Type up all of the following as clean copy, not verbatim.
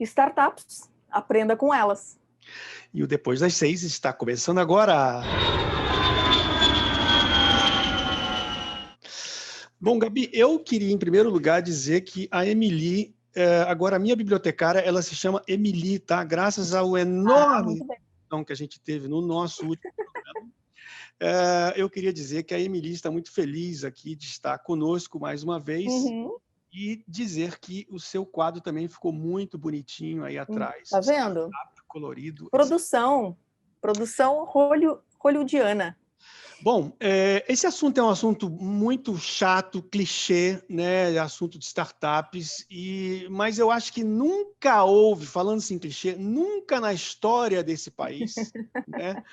Startups, aprenda com elas. E o Depois das 6 está começando agora. Bom, Gabi, eu queria, em primeiro lugar, dizer que a Emily, agora a minha bibliotecária, ela se chama Emily, tá? Graças ao enorme que a gente teve no nosso último programa. Eu queria dizer que a Emily está muito feliz aqui de estar conosco mais uma vez. E dizer que o seu quadro também ficou muito bonitinho aí atrás. Tá vendo? Colorido. Produção hollywoodiana. Bom, esse assunto é um assunto muito chato, clichê, né? Assunto de startups, mas eu acho que nunca houve, falando assim clichê, nunca na história desse país, né?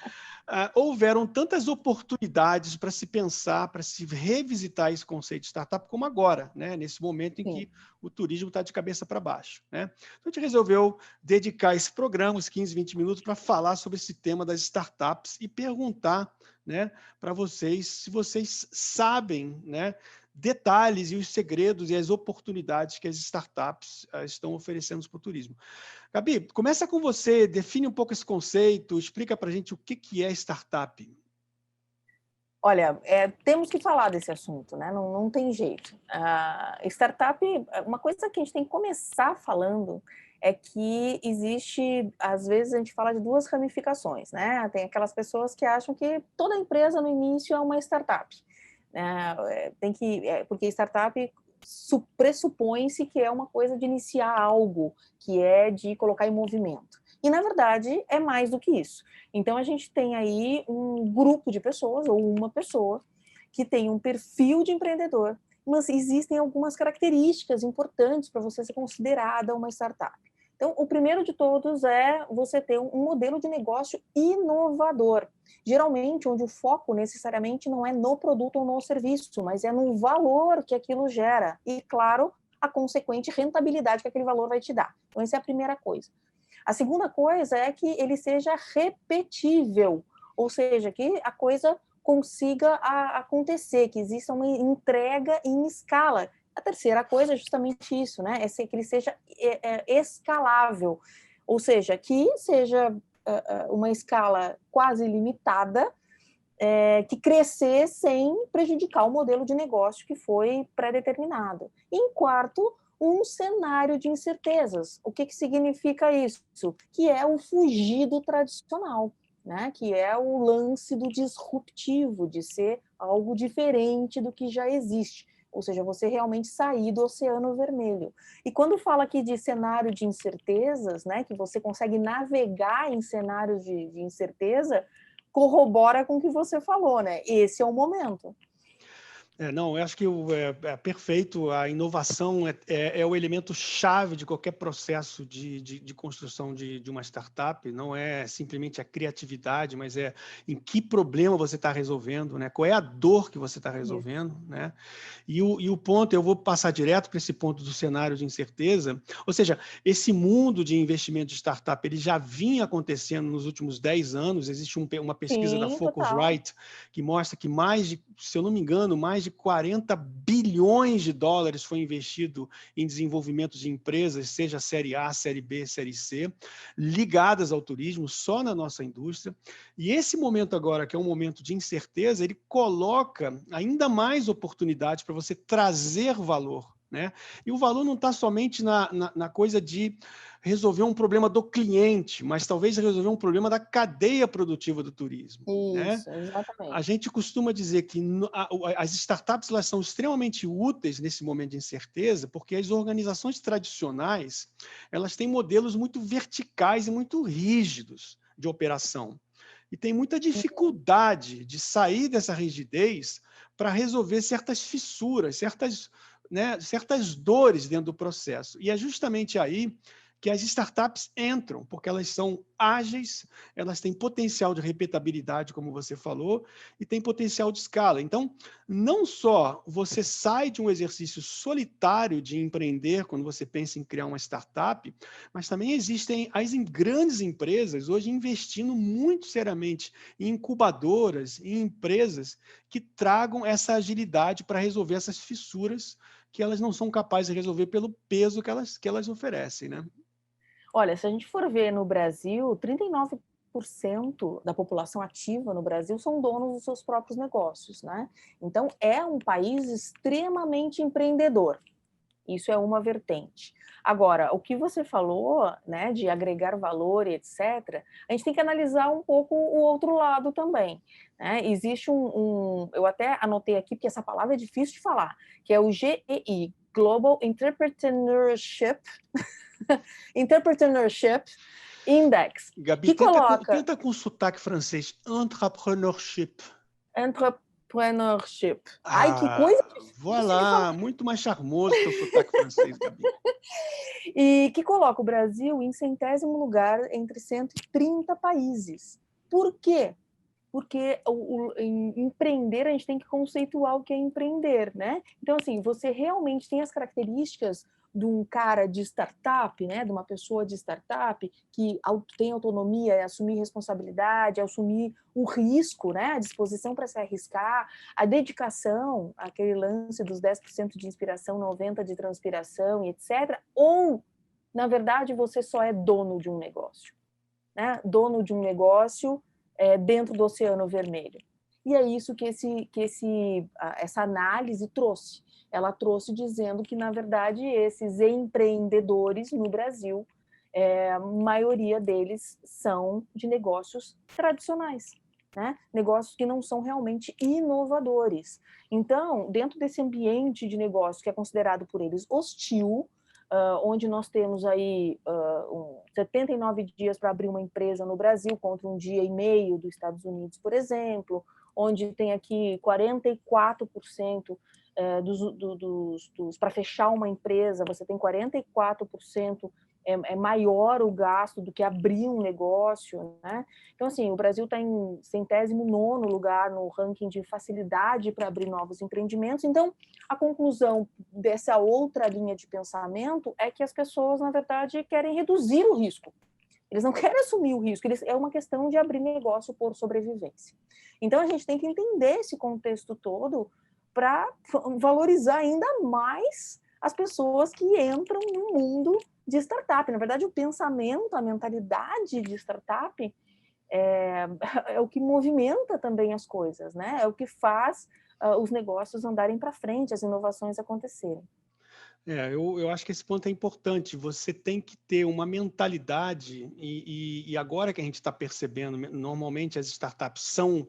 Houveram tantas oportunidades para se pensar, para se revisitar esse conceito de startup como agora, né? Nesse momento em que o turismo está de cabeça para baixo, né? Então, a gente resolveu dedicar esse programa, uns 15, 20 minutos, para falar sobre esse tema das startups e perguntar, né, para vocês se vocês sabem, né, detalhes e os segredos e as oportunidades que as startups estão oferecendo para o turismo. Gabi, começa com você, define um pouco esse conceito, explica para a gente o que é startup. Olha, temos que falar desse assunto, né? Não tem jeito. Startup, uma coisa que a gente tem que começar falando é que existe, às vezes a gente fala de duas ramificações, né? Tem aquelas pessoas que acham que toda empresa no início é uma startup. Porque startup pressupõe-se que é uma coisa de iniciar algo, que é de colocar em movimento. E, na verdade, é mais do que isso. Então, a gente tem aí um grupo de pessoas, ou uma pessoa, que tem um perfil de empreendedor, mas existem algumas características importantes para você ser considerada uma startup. Então, o primeiro de todos é você ter um modelo de negócio inovador. Geralmente, onde o foco necessariamente não é no produto ou no serviço, mas é no valor que aquilo gera. E, claro, a consequente rentabilidade que aquele valor vai te dar. Então, essa é a primeira coisa. A segunda coisa é que ele seja repetível, ou seja, que a coisa consiga acontecer, que exista uma entrega em escala. A terceira coisa é justamente isso, né? É que ele seja escalável, ou seja, que seja uma escala quase limitada, que crescer sem prejudicar o modelo de negócio que foi pré-determinado. E, em quarto, um cenário de incertezas. O que significa isso? Que é o fugir do tradicional, né? Que é o lance do disruptivo, de ser algo diferente do que já existe. Ou seja, você realmente sair do oceano vermelho. E quando fala aqui de cenário de incertezas, né, que você consegue navegar em cenários de incerteza, corrobora com o que você falou, né? Esse é o momento. Não, eu acho que é perfeito. A inovação é o elemento chave de qualquer processo de construção de uma startup. Não é simplesmente a criatividade, mas é em que problema você está resolvendo, né? Qual é a dor que você está resolvendo, né? E o ponto, eu vou passar direto para esse ponto do cenário de incerteza, ou seja, esse mundo de investimento de startup, ele já vinha acontecendo nos últimos 10 anos. Existe uma pesquisa da Focusrite que mostra que se eu não me engano, mais de 40 bilhões de dólares foi investido em desenvolvimento de empresas, seja série A, série B, série C, ligadas ao turismo, só na nossa indústria. E esse momento agora, que é um momento de incerteza, ele coloca ainda mais oportunidades para você trazer valor, né? E o valor não está somente na coisa de resolver um problema do cliente, mas talvez resolver um problema da cadeia produtiva do turismo. Isso, né? Exatamente. A gente costuma dizer que as startups elas são extremamente úteis nesse momento de incerteza, porque as organizações tradicionais elas têm modelos muito verticais e muito rígidos de operação. E tem muita dificuldade de sair dessa rigidez para resolver certas fissuras, certas dores dentro do processo. E é justamente aí que as startups entram, porque elas são ágeis, elas têm potencial de repetabilidade, como você falou, e têm potencial de escala. Então, não só você sai de um exercício solitário de empreender quando você pensa em criar uma startup, mas também existem as grandes empresas hoje investindo muito seriamente em incubadoras, em empresas que tragam essa agilidade para resolver essas fissuras que elas não são capazes de resolver pelo peso que elas oferecem, né? Olha, se a gente for ver no Brasil, 39% da população ativa no Brasil são donos dos seus próprios negócios, né? Então, é um país extremamente empreendedor. Isso é uma vertente. Agora, o que você falou, né, de agregar valor e etc., a gente tem que analisar um pouco o outro lado também, né? Existe eu até anotei aqui, porque essa palavra é difícil de falar, que é o GEI, Global Entrepreneurship, Entrepreneurship Index, Gabi, que coloca tenta com sotaque francês. Entrepreneurship. entrepreneurship. Ai, que coisa Ah, difícil de falar. voilà, muito mais charmoso teu sotaque francês, Gabi. E que coloca o Brasil em 100º lugar entre 130 países. Por quê? Porque em empreender, a gente tem que conceituar o que é empreender, né? Então, assim, você realmente tem as características de um cara de startup, né? De uma pessoa de startup que tem autonomia, é assumir responsabilidade, é assumir o risco, né? A disposição para se arriscar, a dedicação, aquele lance dos 10% de inspiração, 90% de transpiração e etc. Ou, na verdade, você só é dono de um negócio, né? Dono de um negócio dentro do Oceano Vermelho. E é isso que essa análise trouxe. Ela trouxe dizendo que, na verdade, esses empreendedores no Brasil, a maioria deles são de negócios tradicionais, né? Negócios que não são realmente inovadores. Então, dentro desse ambiente de negócio que é considerado por eles hostil, onde nós temos aí 79 dias para abrir uma empresa no Brasil, contra 1 dia e meio dos Estados Unidos, por exemplo, onde tem aqui 44% para fechar uma empresa, você tem 44% maior o gasto do que abrir um negócio, né? Então, assim, o Brasil está em 109º lugar no ranking de facilidade para abrir novos empreendimentos. Então, a conclusão dessa outra linha de pensamento é que as pessoas, na verdade, querem reduzir o risco. Eles não querem assumir o risco, é uma questão de abrir negócio por sobrevivência. Então, a gente tem que entender esse contexto todo para valorizar ainda mais as pessoas que entram no mundo de startup. Na verdade, o pensamento, a mentalidade de startup é o que movimenta também as coisas, né? É o que faz os negócios andarem para frente, as inovações acontecerem. Eu acho que esse ponto é importante. Você tem que ter uma mentalidade, e agora que a gente está percebendo, normalmente as startups são,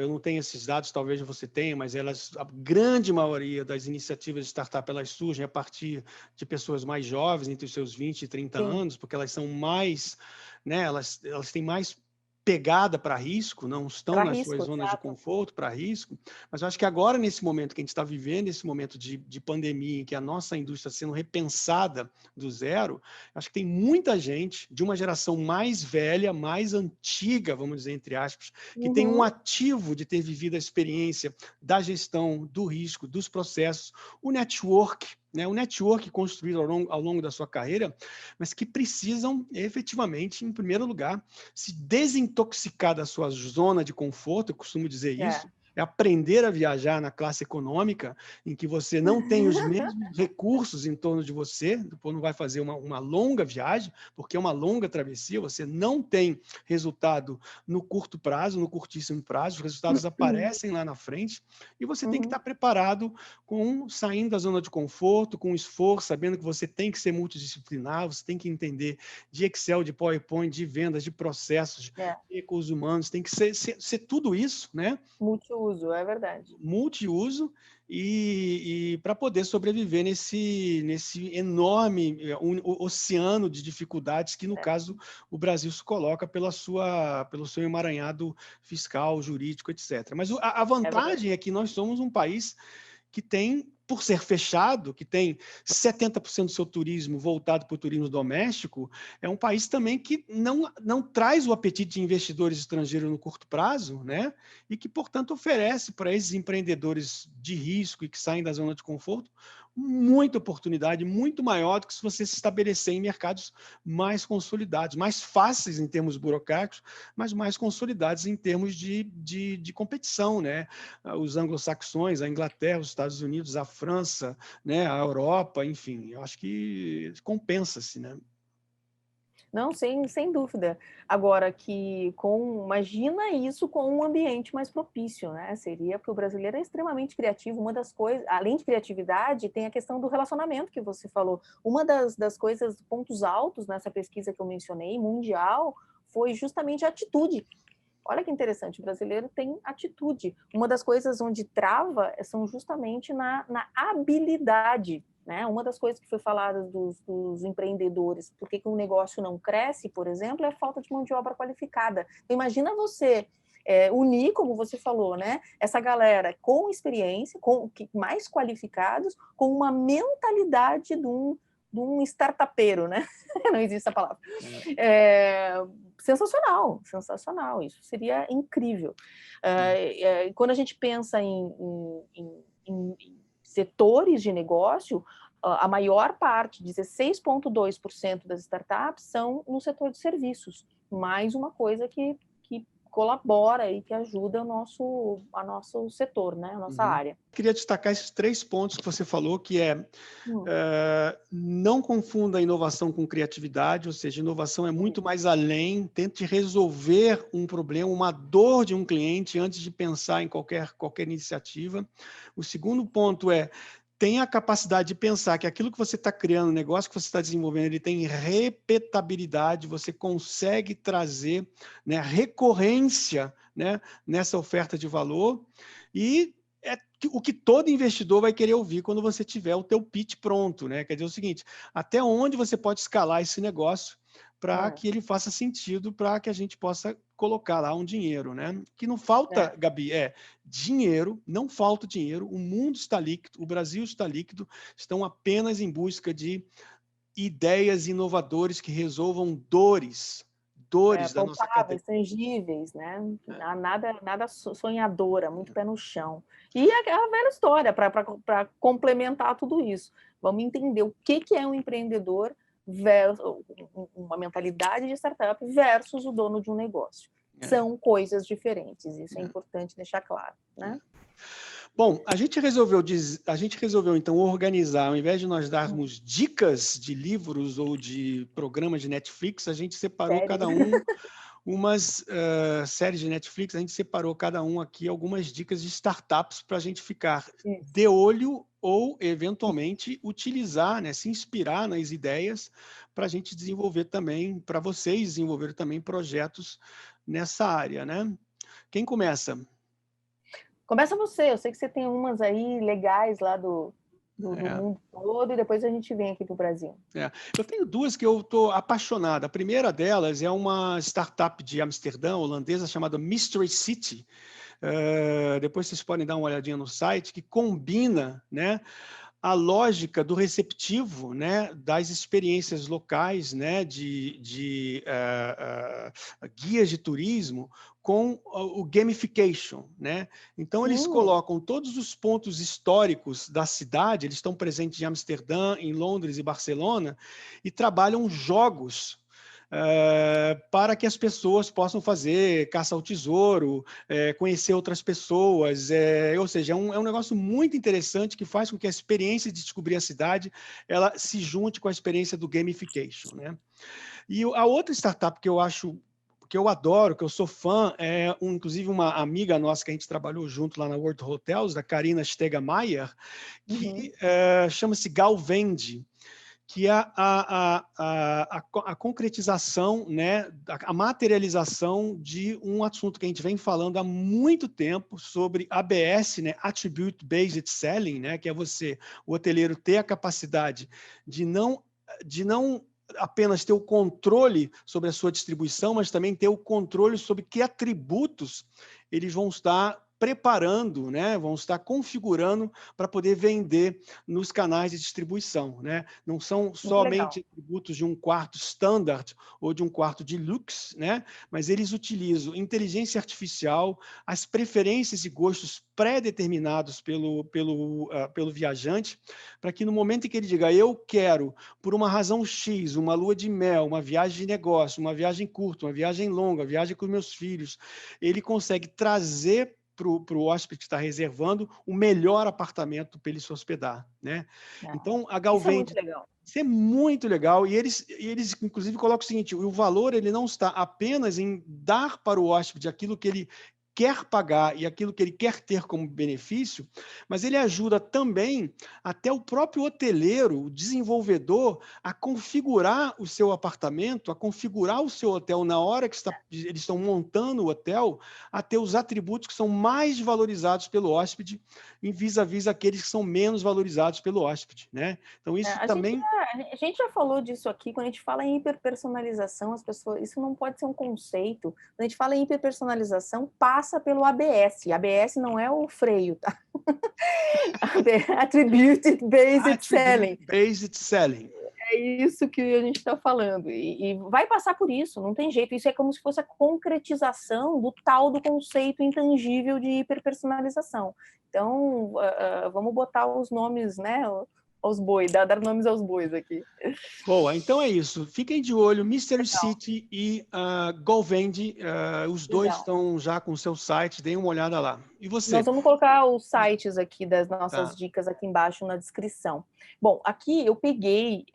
eu não tenho esses dados, talvez você tenha, mas a grande maioria das iniciativas de startup, elas surgem a partir de pessoas mais jovens, entre os seus 20 e 30 Sim. anos, porque elas são mais, né, elas têm mais pegada para risco, não estão Para nas suas risco, zonas de exato. conforto para risco, mas eu acho que agora, nesse momento que a gente está vivendo, esse momento de pandemia, em que a nossa indústria está sendo repensada do zero, acho que tem muita gente de uma geração mais velha, mais antiga, vamos dizer, entre aspas, que tem um ativo de ter vivido a experiência da gestão, do risco, dos processos, o network, né, o network construído ao longo da sua carreira, mas que precisam efetivamente, em primeiro lugar, se desintoxicar da sua zona de conforto. Eu costumo dizer isso, é aprender a viajar na classe econômica, em que você não tem os mesmos recursos em torno de você, depois não vai fazer uma longa viagem, porque é uma longa travessia, você não tem resultado no curto prazo, no curtíssimo prazo, os resultados aparecem lá na frente, e você tem que estar preparado saindo da zona de conforto, com esforço, sabendo que você tem que ser multidisciplinar, você tem que entender de Excel, de PowerPoint, de vendas, de processos, de recursos humanos, tem que ser tudo isso, né? Multiuso, é verdade. Multiuso, e para poder sobreviver nesse enorme oceano de dificuldades que, no caso, o Brasil se coloca pelo seu emaranhado fiscal, jurídico, etc. Mas a vantagem é que nós somos um país que tem, por ser fechado, que tem 70% do seu turismo voltado para o turismo doméstico, é um país também que não traz o apetite de investidores estrangeiros no curto prazo, né? E que, portanto, oferece para esses empreendedores de risco e que saem da zona de conforto muita oportunidade, muito maior do que se você se estabelecer em mercados mais consolidados, mais fáceis em termos burocráticos, mas mais consolidados em termos de competição, né? Os anglo-saxões, a Inglaterra, os Estados Unidos, a França, né? A Europa, enfim, eu acho que compensa-se, né? Não, sem dúvida. Agora que imagina isso com um ambiente mais propício, né? Seria porque o brasileiro é extremamente criativo. Uma das coisas, além de criatividade, tem a questão do relacionamento que você falou. Uma das coisas, pontos altos nessa pesquisa que eu mencionei, mundial, foi justamente a atitude. Olha que interessante, o brasileiro tem atitude. Uma das coisas onde trava são justamente na habilidade, né? Uma das coisas que foi falada dos empreendedores, por que um negócio não cresce, por exemplo, é a falta de mão de obra qualificada. Então, imagina você unir, como você falou, né? Essa galera com experiência, mais qualificados, com uma mentalidade de um startupeiro, né? Não existe essa palavra. Sensacional, sensacional. Isso seria incrível. Quando a gente pensa em setores de negócio, a maior parte, 16,2% das startups, são no setor de serviços. Mais uma coisa que colabora e que ajuda a nosso setor, né? A nossa área. Queria destacar esses 3 pontos que você falou, que não confunda inovação com criatividade, ou seja, inovação é muito mais além, tente resolver um problema, uma dor de um cliente antes de pensar em qualquer iniciativa. O segundo ponto tenha a capacidade de pensar que aquilo que você está criando, o negócio que você está desenvolvendo, ele tem repetibilidade, você consegue trazer, né, recorrência, né, nessa oferta de valor, e o que todo investidor vai querer ouvir quando você tiver o teu pitch pronto, né? Quer dizer o seguinte, até onde você pode escalar esse negócio para que ele faça sentido, para que a gente possa colocar lá um dinheiro, né? Que não falta, Gabi, dinheiro, não falta dinheiro, o mundo está líquido, o Brasil está líquido, estão apenas em busca de ideias inovadoras que resolvam dores da nossa cadeia. Palpáveis, tangíveis, né? Nada sonhadora, muito pé no chão. E a velha história, para complementar tudo isso. Vamos entender o que é um empreendedor versus uma mentalidade de startup versus o dono de um negócio. São coisas diferentes, isso é importante deixar claro, né? Bom, a gente resolveu então organizar, ao invés de nós darmos dicas de livros ou de programas de Netflix, a gente separou cada um umas séries de Netflix, a gente separou cada um aqui algumas dicas de startups para a gente ficar de olho ou, eventualmente, utilizar, né, se inspirar nas ideias para a gente desenvolver também, para vocês desenvolverem também projetos nessa área, né? Quem começa? Começa você, eu sei que você tem umas aí legais lá do mundo todo, e depois a gente vem aqui para o Brasil. Eu tenho 2 que eu estou apaixonado. A primeira delas é uma startup de Amsterdã, holandesa, chamada Mystery City. Depois vocês podem dar uma olhadinha no site, que combina, né, a lógica do receptivo, né, das experiências locais, né, de guias de turismo com o gamification, né? Então eles colocam todos os pontos históricos da cidade, eles estão presentes em Amsterdã, em Londres e Barcelona, e trabalham jogos para que as pessoas possam fazer caça ao tesouro, conhecer outras pessoas, ou seja, é um negócio muito interessante que faz com que a experiência de descobrir a cidade ela se junte com a experiência do gamification, né? E a outra startup que eu acho, que eu adoro, que eu sou fã, inclusive uma amiga nossa que a gente trabalhou junto lá na World Hotels, da Karina Stegemeyer, que chama-se Galvend, que é a concretização, né, a materialização de um assunto que a gente vem falando há muito tempo sobre ABS, né, Attribute Based Selling, né, que é o hoteleiro ter a capacidade de não apenas ter o controle sobre a sua distribuição, mas também ter o controle sobre que atributos eles vão estar preparando, né, vão estar configurando para poder vender nos canais de distribuição, né? Não são somente atributos de um quarto standard ou de um quarto de luxo, né? Mas eles utilizam inteligência artificial, as preferências e gostos pré-determinados pelo viajante, para que no momento em que ele diga, eu quero, por uma razão X, uma lua de mel, uma viagem de negócio, uma viagem curta, uma viagem longa, uma viagem com meus filhos, ele consegue trazer para o hóspede estar reservando o melhor apartamento para ele se hospedar, né? Então, a Isso é muito Galvend, legal. isso é muito legal, e eles inclusive colocam o seguinte: o valor ele não está apenas em dar para o hóspede aquilo que ele quer pagar e aquilo que ele quer ter como benefício, mas ele ajuda também até o próprio hoteleiro, o desenvolvedor, a configurar o seu apartamento, a configurar o seu hotel na hora que eles estão montando o hotel, a ter os atributos que são mais valorizados pelo hóspede, em vis-à-vis aqueles que são menos valorizados pelo hóspede, né? Então, isso também... A gente já falou disso aqui, quando a gente fala em hiperpersonalização, as pessoas, isso não pode ser um conceito. Quando a gente fala em hiperpersonalização, passa pelo ABS. ABS não é o freio, tá? Attributed Based Selling. Based Selling. É isso que a gente está falando. E vai passar por isso, não tem jeito. Isso é como se fosse a concretização do tal do conceito intangível de hiperpersonalização. Então, vamos botar os nomes, né? Aos bois, dar nomes aos bois aqui. Boa, então é isso. Fiquem de olho, Mystery City e Galvend, os dois estão já com seus sites, deem uma olhada lá. E você? Nós vamos colocar os sites aqui das nossas Tá. dicas aqui embaixo na descrição. Bom, aqui eu peguei,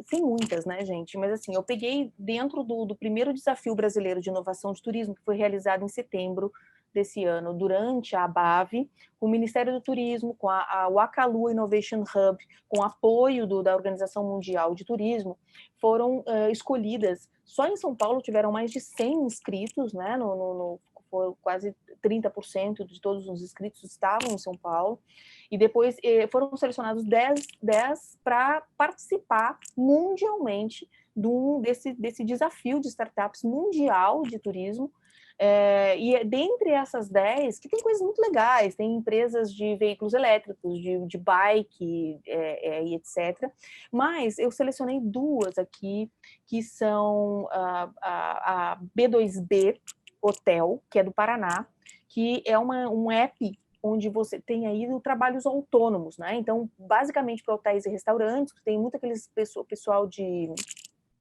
tem muitas, né, gente? Mas assim, eu peguei dentro do primeiro desafio brasileiro de inovação de turismo, que foi realizado em setembro desse ano, durante a ABAV, com o Ministério do Turismo, com a Wakalu Innovation Hub, com apoio da Organização Mundial de Turismo, foram escolhidas. Só em São Paulo tiveram mais de 100 inscritos, né, quase 30% de todos os inscritos estavam em São Paulo, e depois foram selecionados 10 para participar mundialmente desse desafio de startups mundial de turismo. E dentre essas 10, que tem coisas muito legais, tem empresas de veículos elétricos, de bike e etc. Mas eu selecionei duas aqui, que são a B2B Hotel, que é do Paraná, que é um app onde você tem aí trabalhos autônomos, né? Então, basicamente para hotéis e restaurantes, tem muito aqueles pessoal de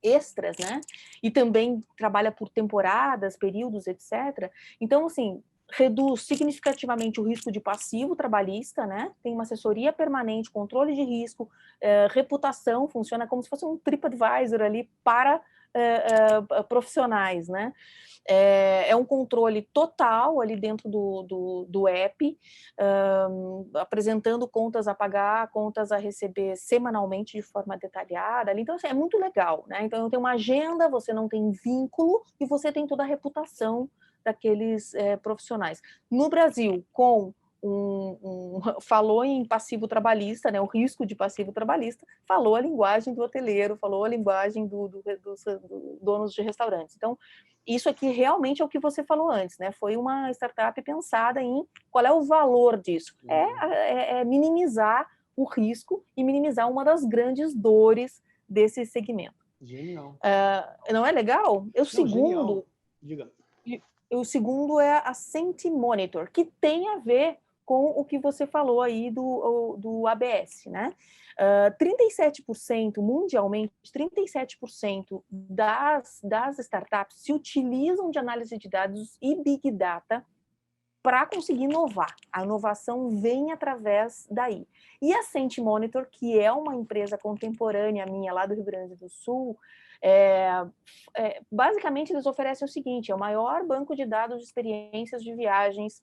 extras, né? E também trabalha por temporadas, períodos, etc. Então, assim, reduz significativamente o risco de passivo trabalhista, né? Tem uma assessoria permanente, controle de risco, reputação, funciona como se fosse um TripAdvisor ali para profissionais, né? É um controle total ali dentro do app, apresentando contas a pagar, contas a receber semanalmente de forma detalhada. Então, assim, é muito legal, né? Então, tem uma agenda, você não tem vínculo e você tem toda a reputação daqueles profissionais. No Brasil, falou em passivo trabalhista, né, o risco de passivo trabalhista, falou a linguagem do hoteleiro, falou a linguagem dos donos de restaurantes. Então, isso aqui realmente é o que você falou antes, né? Foi uma startup pensada em qual é o valor disso. É minimizar o risco e minimizar uma das grandes dores desse segmento. Genial. Não é legal? Genial. Diga. O segundo é a Sentimonitor, que tem a ver com o que você falou aí do ABS, né? 37% mundialmente, 37% das startups se utilizam de análise de dados e Big Data para conseguir inovar. A inovação vem através daí. E a Sentimonitor, que é uma empresa contemporânea minha lá do Rio Grande do Sul, basicamente eles oferecem o seguinte: é o maior banco de dados de experiências de viagens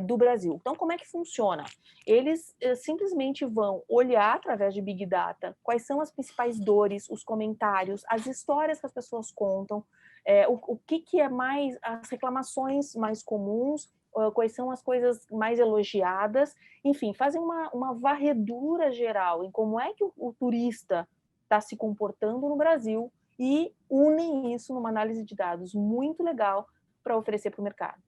do Brasil. Então, como é que funciona? Eles simplesmente vão olhar através de Big Data quais são as principais dores, os comentários, as histórias que as pessoas contam, o que é mais, as reclamações mais comuns, quais são as coisas mais elogiadas, enfim, fazem uma varredura geral em como é que o turista está se comportando no Brasil e unem isso numa análise de dados muito legal para oferecer para o mercado.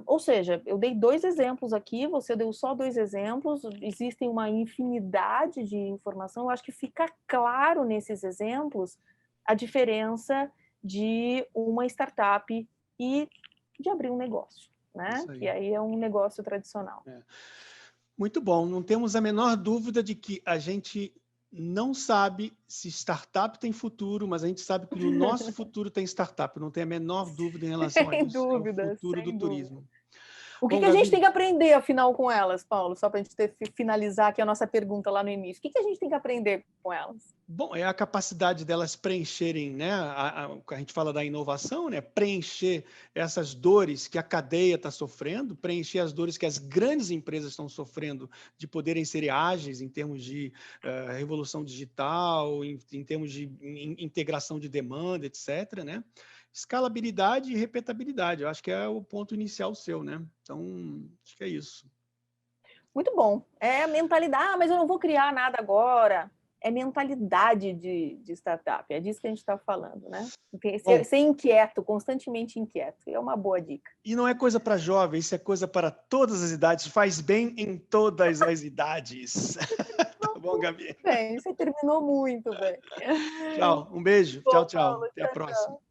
Ou seja, eu dei 2 exemplos aqui, você deu só 2 exemplos, existem uma infinidade de informação, eu acho que fica claro nesses exemplos a diferença de uma startup e de abrir um negócio, né? Que aí é um negócio tradicional. Muito bom, não temos a menor dúvida de que a gente não sabe se startup tem futuro, mas a gente sabe que no nosso futuro tem startup, não tem a menor dúvida em relação a isso. É o futuro do turismo. O que Bom, que a gente Gabi, tem que aprender, afinal, com elas, Paulo? Só para a gente finalizar aqui a nossa pergunta lá no início. O que que a gente tem que aprender com elas? bom, é a capacidade delas preencherem, né? A gente fala da inovação, né? Preencher essas dores que a cadeia está sofrendo, preencher as dores que as grandes empresas estão sofrendo de poderem ser ágeis em termos de revolução digital, em termos de integração de demanda, etc., né? Escalabilidade e repetabilidade, eu acho que é o ponto inicial seu, né? Então, acho que é isso. Muito bom. É a mentalidade, mas eu não vou criar nada agora. É mentalidade de startup. É disso que a gente está falando, né? Bom, Ser inquieto, constantemente inquieto. É uma boa dica. e não é coisa para jovem, isso é coisa para todas as idades, faz bem em todas as idades. Tá bom, Gabi? Bem, você terminou muito bem. Tchau, um beijo, tchau, Bom, tchau, Paulo, até a tchau, próxima. tchau.